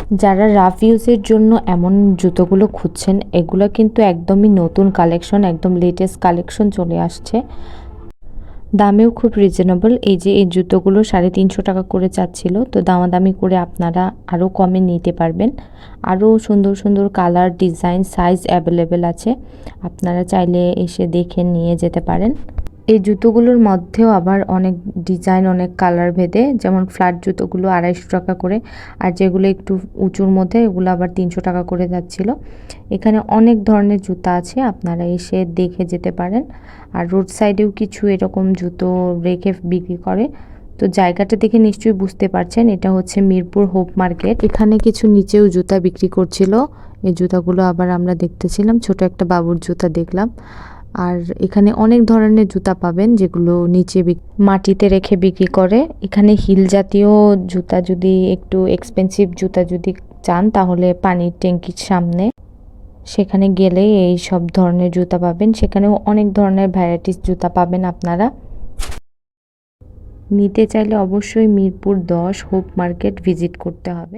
যারা রাফ ইউজের জন্য এমন জুতোগুলো খুঁজছেন, এগুলো কিন্তু একদমই নতুন কালেকশন, একদম লেটেস্ট কালেকশন চলে আসছে। দামেও খুব রিজনেবল। এই যে এই জুতোগুলো 350 টাকা করে চাচ্ছিল, তো দামাদামি করে আপনারা আরও কমে নিতে পারবেন। আরও সুন্দর সুন্দর কালার, ডিজাইন, সাইজ অ্যাভেলেবেল আছে, আপনারা চাইলে এসে দেখে নিয়ে যেতে পারেন। এই জুতোগুলোর মধ্যেও আবার অনেক ডিজাইন, অনেক কালার ভেদে, যেমন ফ্ল্যাট জুতোগুলো 250 টাকা করে, আর যেগুলো একটু উঁচুর মধ্যে এগুলো আবার 300 টাকা করে যাচ্ছিল। এখানে অনেক ধরনের জুতা আছে, আপনারা এসে দেখে যেতে পারেন। আর রোড সাইডেও কিছু এরকম জুতো রেখে বিক্রি করে। তো জায়গাটা দেখে নিশ্চয়ই বুঝতে পারছেন, এটা হচ্ছে মিরপুর হোপ মার্কেট। এখানে কিছু নিচেও জুতা বিক্রি করছিল। এই জুতাগুলো আবার আমরা দেখতেছিলাম, ছোট একটা বাবুর জুতা দেখলাম। আর এখানে অনেক ধরনের জুতা পাবেন যেগুলো নিচে মাটিতে রেখে বিক্রি করে। এখানে হিল জাতীয় জুতা, যদি একটু এক্সপেন্সিভ জুতা যদি চান, তাহলে পানির ট্যাঙ্কির সামনে সেখানে গেলে এই সব ধরনের জুতা পাবেন। সেখানেও অনেক ধরনের ভ্যারাইটিস জুতা পাবেন আপনারা। নিতে চাইলে অবশ্যই মিরপুর 10 হোপ মার্কেট ভিজিট করতে হবে।